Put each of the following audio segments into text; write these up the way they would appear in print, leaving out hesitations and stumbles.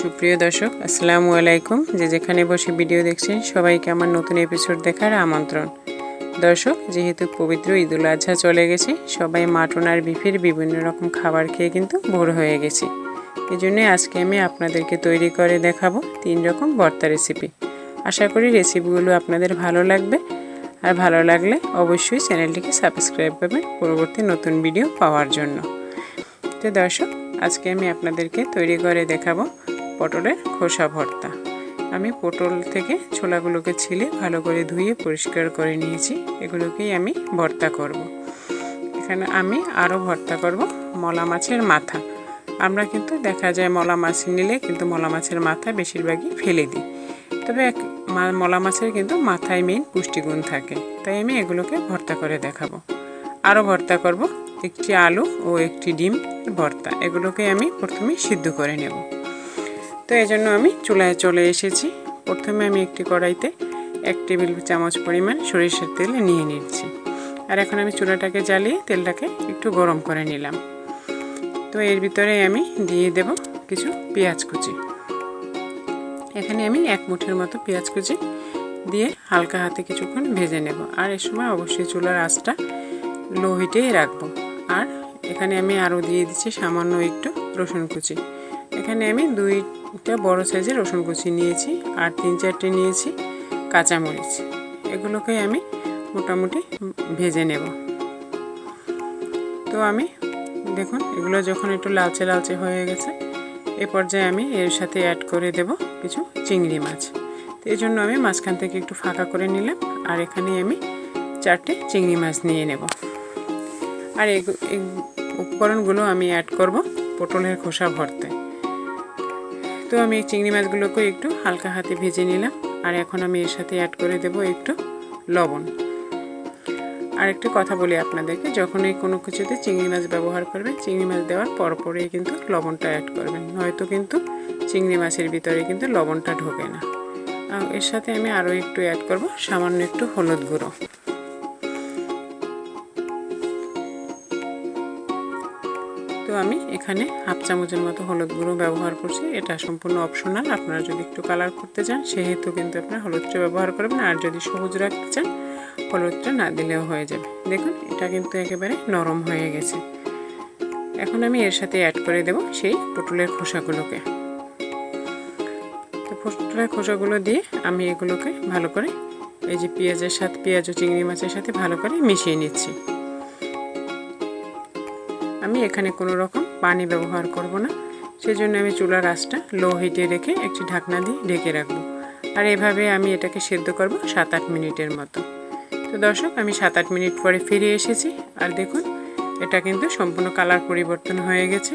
সুপ্রিয় দর্শক আসসালামু আলাইকুম। যেখানে বসে ভিডিও দেখছেন সবাইকে আমার নতুন এপিসোড দেখার আমন্ত্রণ। দর্শক, যেহেতু পবিত্র ঈদুল আজহা চলে গেছে, সবাই মাটন আর বিফের বিভিন্ন রকম খাবার খেয়ে কিন্তু বোর হয়ে গেছি। এই জন্য আজকে আমি আপনাদেরকে তৈরি করে দেখাবো 3 রকম ভর্তা রেসিপি। আশা করি রেসিপিগুলো আপনাদের ভালো লাগবে, আর ভালো লাগলে অবশ্যই চ্যানেলটিকে সাবস্ক্রাইব করবেন পরবর্তী নতুন ভিডিও পাওয়ার জন্য। তো দর্শক, আজকে আমি আপনাদেরকে তৈরি করে দেখাবো পটলের খোসা ভর্তা। আমি পটল থেকে ছোলাগুলোকে ছিলে ভালো করে ধুয়ে পরিষ্কার করে নিয়েছি। এগুলোকেই আমি ভর্তা করব। এখানে আমি আরও ভর্তা করব মলা মাছের মাথা। আমরা কিন্তু দেখা যায় মলা মাছ নিলে কিন্তু মলা মাছের মাথা বেশিরভাগই ফেলে দিই, তবে মলা মাছের কিন্তু মাথায় মেইন পুষ্টিগুণ থাকে, তাই আমি এগুলোকে ভর্তা করে দেখাবো। আরও ভর্তা করব একটি আলু ও একটি ডিম ভর্তা। এগুলোকে আমি প্রথমে সিদ্ধ করে নেব। তো এই জন্য আমি চুলায় চলে এসেছি। প্রথমে আমি একটি কড়াইতে 1 টেবিল চামচ পরিমাণ সরিষার তেল নিয়ে নিচ্ছি। আর এখন আমি চুলাটাকে জ্বালিয়ে তেলটাকে একটু গরম করে নিলাম। তো এর ভিতরে আমি দিয়ে দেব কিছু পেঁয়াজ কুচি। এখানে আমি 1 মুঠের মতো পেঁয়াজ কুচি দিয়ে হালকা হাতে কিছুক্ষণ ভেজে নেব। আর এর সময় অবশ্যই চুলার আঁচটা লো হিটেই রাখবো। আর এখানে আমি আরও দিয়ে দিচ্ছি সামান্য একটু রসুন কুচি। এখানে আমি 2টা বড় সাইজের রসুন কুচি নিয়েছি, আর 3-4টে নিয়েছি কাঁচামরিচ। এগুলোকে আমি মোটামুটি ভেজে নেব। তো আমি দেখুন, এগুলো যখন একটু লালচে লালচে হয়ে গেছে, এ পর্যায়ে আমি এর সাথে অ্যাড করে দেব কিছু চিংড়ি মাছ। তো এই জন্য আমি মাঝখান থেকে একটু ফাঁকা করে নিলাম। আর এখানে আমি 4টে চিংড়ি মাছ নিয়ে নেব। আর এই উপকরণগুলো আমি অ্যাড করব পটলের খোসা ভর্তায়। তো আমি এই চিংড়ি মাছগুলোকে একটু হালকা হাতে ভেজে নিলাম। আর এখন আমি এর সাথে অ্যাড করে দেব একটু লবণ। আর একটা কথা বলি আপনাদেরকে, যখনই কোনো কিছুতে চিংড়ি মাছ ব্যবহার করবেন, চিংড়ি মাছ দেওয়ার পরপরই কিন্তু লবণটা অ্যাড করবেন, নয়তো কিন্তু চিংড়ি মাছের ভিতরে কিন্তু লবণটা ঢোকে না। আর এর সাথে আমি আরও একটু অ্যাড করব সামান্য একটু হলুদ গুঁড়ো। তো আমি এখানে 1/2 চামচের মতো হলুদ গুঁড়ো ব্যবহার করছি। এটা সম্পূর্ণ অপশনাল। আপনারা যদি একটু কালার করতে চান সেহেতু কিন্তু আপনারা হলুদটা ব্যবহার করবেন, আর যদি সবুজ রাখতে চান হলুদটা না দিলেও হয়ে যাবে। দেখুন, এটা কিন্তু একেবারে নরম হয়ে গেছে। এখন আমি এর সাথে অ্যাড করে দেব সেই পটলের খোসাগুলোকে। তো পটলের খোসাগুলো দিয়ে আমি এগুলোকে ভালো করে এই যে পেঁয়াজ ও চিংড়ি মাছের সাথে ভালো করে মিশিয়ে নিচ্ছি। আমি এখানে কোনো রকম পানি ব্যবহার করব না, সেজন্য আমি চুলার আঁচটা লো হিটে রেখে একটি ঢাকনা দিয়ে ঢেকে রাখবো। আর এভাবে আমি এটাকে সেদ্ধ করব 7-8 মিনিটের মতো। তো দর্শক, আমি 7-8 মিনিট পরে ফিরে এসেছি। আর দেখুন, এটা কিন্তু সম্পূর্ণ কালার পরিবর্তন হয়ে গেছে।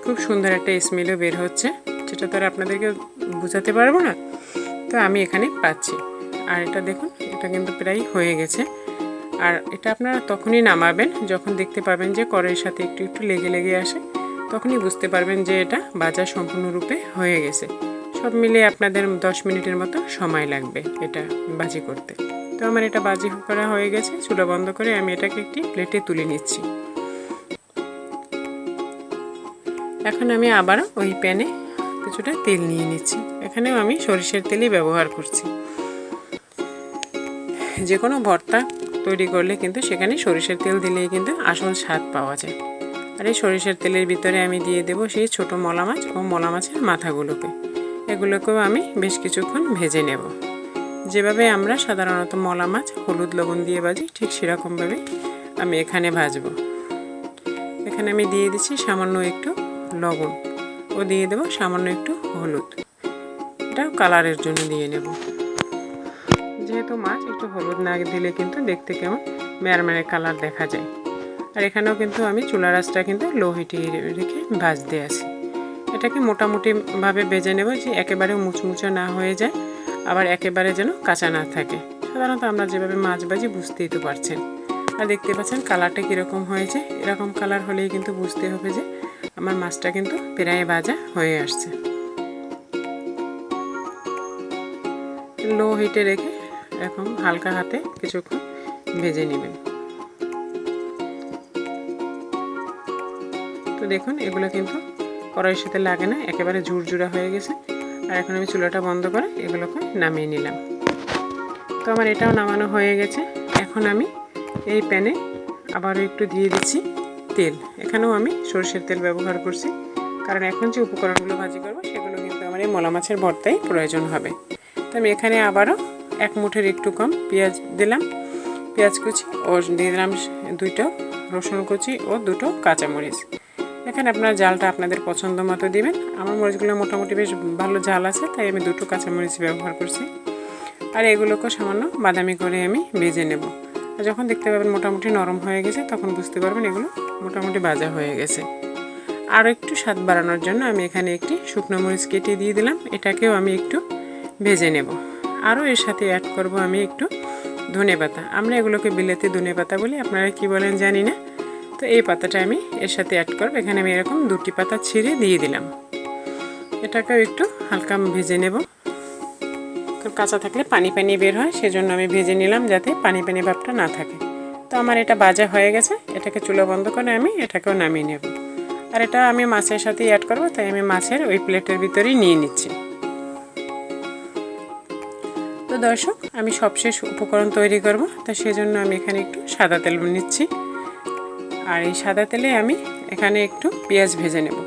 খুব সুন্দর একটা স্মেলও বের হচ্ছে, যেটা তো আর আপনাদেরকে বোঝাতে পারবো না। তো আমি এখানে পাচ্ছি। আর এটা দেখুন, এটা কিন্তু প্রায় হয়ে গেছে। আর এটা আপনারা তখনই নামাবেন যখন দেখতে পাবেন যে কড়াইয়ের সাথে একটু একটু লেগে লেগে আসে, তখনই বুঝতে পারবেন যে এটা ভাজা সম্পূর্ণরূপে হয়ে গেছে। সব মিলিয়ে আপনাদের 10 মিনিটের মতো সময় লাগবে এটা ভাজি করতে। তো আমার এটা ভাজি করা হয়ে গেছে। চুলা বন্ধ করে আমি এটাকে একটি প্লেটে তুলে নিচ্ছি। এখন আমি আবারও ওই প্যানে কিছুটা তেল নিয়ে নিচ্ছি। এখানেও আমি সরিষার তেলই ব্যবহার করছি। যে কোনো ভর্তা তৈরি করলে কিন্তু সেখানে সরিষার তেল দিলেই কিন্তু আসল স্বাদ পাওয়া যায়। আর এই সরিষার তেলের ভিতরে আমি দিয়ে দেব সেই ছোট মলা মাছ ও মলা মাছের মাথাগুলোকে। এগুলোকেও আমি বেশ কিছুক্ষণ ভেজে নেব। যেভাবে আমরা সাধারণত মলা মাছ হলুদ লবণ দিয়ে ভাজি, ঠিক সেরকমভাবে আমি এখানে ভাজবো। এখানে আমি দিয়ে দিচ্ছি সামান্য একটু লবণ ও দিয়ে দেব সামান্য একটু হলুদ। এটা কালারের জন্য দিয়ে নেব। যেহেতু মাছ, একটু হলুদ না দিলে কিন্তু দেখতে কেমন মেরমেরে কালার দেখা যায়। আর এখানেও কিন্তু আমি চুলার আঁচটা কিন্তু লো হিটে রেখে ভাজতে আসি। এটাকে মোটামুটিভাবে ভেজে নেব, যে একেবারে মুচমুচে না হয়ে যায়, আবার একেবারে যেন কাঁচা না থাকে। সাধারণত আমরা যেভাবে মাছ ভাজি বুঝতেই তো পারছেন। আর দেখতে পাচ্ছেন কালারটা কীরকম হয়েছে। এরকম কালার হলেই কিন্তু বুঝতে হবে যে আমার মাছটা কিন্তু প্রায় ভাজা হয়ে আসছে। লো হিটে রেখে এখন হালকা হাতে কিছুক্ষণ ভেজে নেবেন। তো দেখুন, এগুলো কিন্তু কড়াইয়ের সাথে লাগে না, একেবারে ঝুরঝুরা হয়ে গেছে। আর এখন আমি চুলাটা বন্ধ করে এগুলোকে নামিয়ে নিলাম। তো আমার এটাও নামানো হয়ে গেছে। এখন আমি এই প্যানে আবারও একটু দিয়ে দিচ্ছি তেল। এখানেও আমি সরষের তেল ব্যবহার করছি, কারণ এখন যে উপকরণগুলো ভাজি করবো সেগুলো কিন্তু আমার এই মলা মাছের ভর্তায় প্রয়োজন হবে। তো আমি এখানে আবারও 1 মুঠের একটু কম পেঁয়াজ দিলাম, পেঁয়াজ কুচি, ও দিয়ে দিলাম 2টো রসুন কুচি ও 2টো কাঁচামরিচ। এখানে আপনার ঝালটা আপনাদের পছন্দ মতো দিবেন। আমার মরিচগুলো মোটামুটি বেশ ভালো ঝাল আছে, তাই আমি 2টো কাঁচামরিচ ব্যবহার করছি। আর এগুলোকে সামান্য বাদামি করে আমি ভেজে নেব। আর যখন দেখতে পাবেন মোটামুটি নরম হয়ে গেছে, তখন বুঝতে পারবেন এগুলো মোটামুটি ভাজা হয়ে গেছে। আর একটু স্বাদ বাড়ানোর জন্য আমি এখানে একটি শুকনো মরিচ কেটে দিয়ে দিলাম, এটাকেও আমি একটু ভেজে নেব। আরও এর সাথে অ্যাড করব আমি একটু ধনেপাতা। আমরা এগুলোকে বিলেতি ধনেপাতা বলি, আপনারা কি বলেন জানি না। তো এই পাতাটা আমি এর সাথে অ্যাড করব। এখানে আমি এরকম 2টি পাতা ছিঁড়ে দিয়ে দিলাম। এটাকেও একটু হালকা ভেজে নেব। কাঁচা থাকলে পানি পানি বের হয়, সেজন্য আমি ভেজে নিলাম যাতে পানি পানি ভাবটা না থাকে। তো আমার এটা ভাজা হয়ে গেছে, এটাকে চুলা বন্ধ করে আমি এটাকেও নামিয়ে নেব। আর এটা আমি মাছের সাথেই অ্যাড করব, তাই আমি মাছের ওই প্লেটের ভিতরেই নিয়ে নিচ্ছি। তো দর্শক, আমি সবশেষ উপকরণ তৈরি করব, তো সেজন্য আমি এখানে একটু সাদা তেল নিচ্ছি। আর এই সাদা তেলে আমি এখানে একটু পেঁয়াজ ভেজে নেব।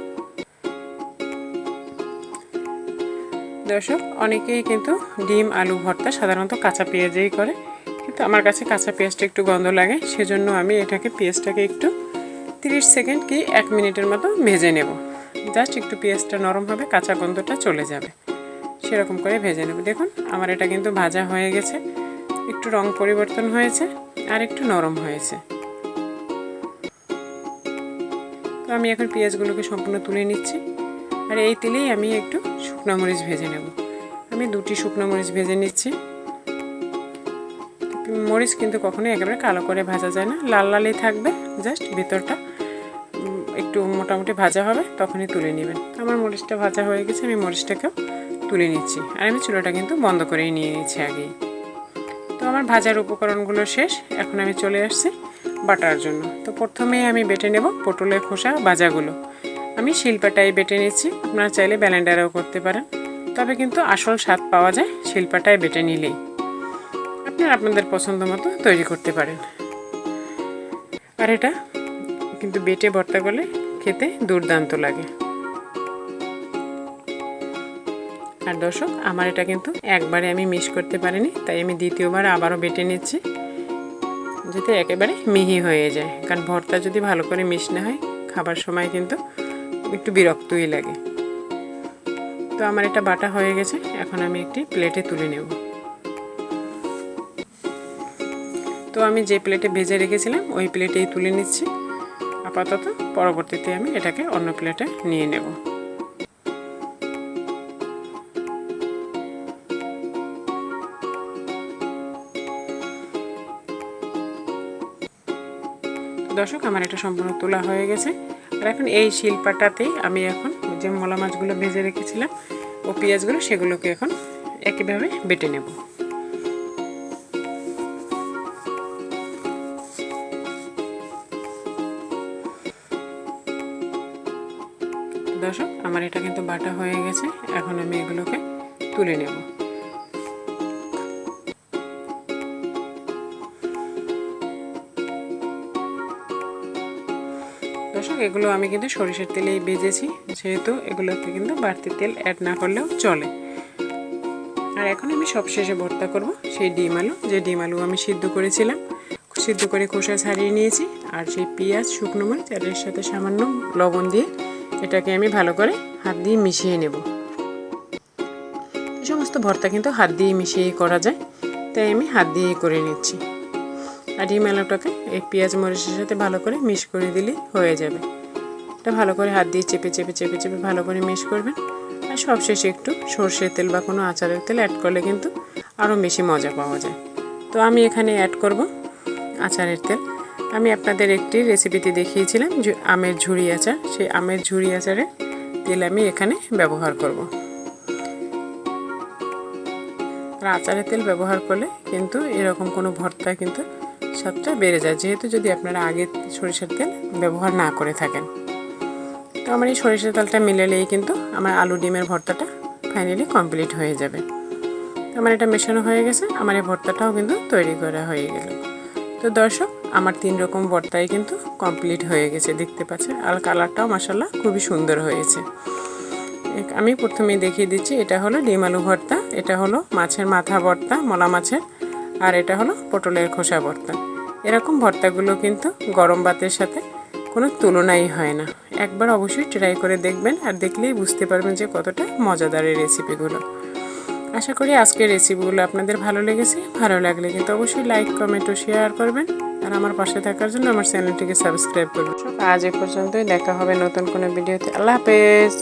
দর্শক, অনেকেই কিন্তু ডিম আলু ভর্তা সাধারণত কাঁচা পেঁয়াজেই করে, কিন্তু আমার কাছে কাঁচা পেঁয়াজটা একটু গন্ধ লাগে, সেজন্য আমি পেঁয়াজটাকে একটু 30 সেকেন্ড কি 1 মিনিটের মতো ভেজে নেব। জাস্ট একটু পেঁয়াজটা নরম হবে, কাঁচা গন্ধটা চলে যাবে, সেরকম করে ভেজে নেব। দেখুন আমার এটা কিন্তু ভাজা হয়ে গেছে, একটু রং পরিবর্তন হয়েছে আর একটু নরম হয়েছে। তো আমি এখন পেঁয়াজগুলোকে সম্পূর্ণ তুলে নিচ্ছি। আর এই তেলেই আমি একটু শুকনো মরিচ ভেজে নেব। আমি 2টি শুকনো মরিচ ভেজে নিচ্ছি। মরিচ কিন্তু কখনোই একেবারে কালো করে ভাজা যায় না, লাল লালই থাকবে, জাস্ট ভিতরটা একটু মোটামুটি ভাজা হবে, তখনই তুলে নেবেন। আমার মরিচটা ভাজা হয়ে গেছে, আমি মরিচটাকেও তুলে নিচ্ছি। আর আমি চুলাটা কিন্তু বন্ধ করেই নিয়ে নিচ্ছি আগেই। তো আমার ভাজার উপকরণগুলো শেষ, এখন আমি চলে আসছি বাটার জন্য। তো প্রথমেই আমি বেটে নেব পটলের খোসা ভাজাগুলো। আমি শিলপাটায় বেটে নিচ্ছি, আপনারা চাইলে ব্লেন্ডারেও করতে পারেন, তবে কিন্তু আসল স্বাদ পাওয়া যায় শিলপাটায় বেটে নিলেই। আপনারা আপনাদের পছন্দ মতো তৈরি করতে পারেন। আর এটা কিন্তু বেটে ভর্তা করলে খেতে দুর্দান্ত লাগে। আর দর্শক, আমার এটা কিন্তু একবারে আমি মিক্স করতে পারিনি, তাই আমি দ্বিতীয়বার আবারও বেটে নিচ্ছি, যাতে একেবারে মিহি হয়ে যায়। কারণ ভর্তা যদি ভালো করে মিক্স না হয়, খাবার সময় কিন্তু একটু বিরক্তই লাগে। তো আমার এটা বাটা হয়ে গেছে, এখন আমি একটি প্লেটে তুলে নেব। তো আমি যে প্লেটে ভেজে রেখেছিলাম ওই প্লেটেই তুলে নিচ্ছি। আপাতত পরবর্তীতে আমি এটাকে অন্য প্লেটে নিয়ে নেব। দর্শক, আমার এটা সম্পূর্ণ তোলা হয়ে গেছে। আর এখন এই শিলপাটাতেই আমি এখন যে মলা মাছগুলো ভেজে রেখেছিলাম ও পেঁয়াজগুলো, সেগুলোকে এখন একইভাবে বেটে নেব। দর্শক, আমার এটা কিন্তু বাটা হয়ে গেছে, এখন আমি এগুলোকে তুলে নেব। দর্শক, এগুলো আমি কিন্তু সরিষার তেলেই ভেজেছি, সেহেতু এগুলোতে কিন্তু বাড়তি তেল অ্যাড না করলেও চলে। আর এখন আমি সবশেষে ভর্তা করব সেই ডিম আলু, যে ডিম আলু আমি সিদ্ধ করেছিলাম, সিদ্ধ করে খোসা ছাড়িয়ে নিয়েছি। আর সেই পেঁয়াজ, শুকনো মরিচ আর এর সাথে সামান্য লবণ দিয়ে এটাকে আমি ভালো করে হাত দিয়ে মিশিয়ে নেব। এই সমস্ত ভর্তা কিন্তু হাত দিয়ে মিশিয়েই করা যায়, তাই আমি হাত দিয়েই করে নিচ্ছি। আর ডিম আলুটাকে এই পেঁয়াজ মরিচের সাথে ভালো করে মিক্স করে দিলেই হয়ে যাবে। এটা ভালো করে হাত দিয়ে চেপে চেপে চেপে চেপে ভালো করে মিক্স করবেন। আর সবশেষে একটু সরষের তেল বা কোনো আচারের তেল অ্যাড করলে কিন্তু আরও বেশি মজা পাওয়া যায়। তো আমি এখানে অ্যাড করব আচারের তেল। আমি আপনাদের একটি রেসিপিতে দেখিয়েছিলাম যে আমের ঝুড়ি আচার, সেই আমের ঝুড়ি আচারের তেল আমি এখানে ব্যবহার করব। আর আচারের তেল ব্যবহার করলে কিন্তু এরকম কোনো ভর্তা কিন্তু স্বাদটা বেড়ে যায়, যেহেতু যদি আপনারা আগে সরিষার তেল ব্যবহার না করে থাকেন। তো আমার এই সরিষার তেলটা মিলালেই কিন্তু আমার আলু ডিমের ভর্তাটা ফাইনালি কমপ্লিট হয়ে যাবে। তো আমার এটা মেশানো হয়ে গেছে, আমার এই ভর্তাটাও কিন্তু তৈরি করা হয়ে গেল। তো দর্শক, আমার 3 রকম ভর্তাই কিন্তু কমপ্লিট হয়ে গেছে, দেখতে পাচ্ছেন। আর কালারটাও মাশাআল্লাহ খুবই সুন্দর হয়েছে। আমি প্রথমেই দেখিয়ে দিচ্ছি, এটা হলো ডিম আলু ভর্তা, এটা হলো মাছের মাথা ভর্তা, মলা মাছের, আর এটা হলো পটলের খোসা ভর্তা। এরকম ভর্তাগুলো কিন্তু গরম ভাতের সাথে কোনো তুলনাই হয় না। একবার অবশ্যই ট্রাই করে দেখবেন, আর দেখলেই বুঝতে পারবেন যে কতটা মজাদার এই রেসিপিগুলো। আশা করি আজকের রেসিপিগুলো আপনাদের ভালো লেগেছে। ভালো লাগলে কিন্তু অবশ্যই লাইক, কমেন্ট ও শেয়ার করবেন, আর আমার পাশে থাকার জন্য আমার চ্যানেলটিকে সাবস্ক্রাইব করবেন। আজ এ পর্যন্তই, দেখা হবে নতুন কোনো ভিডিওতে। আল্লাহ হাফেজ।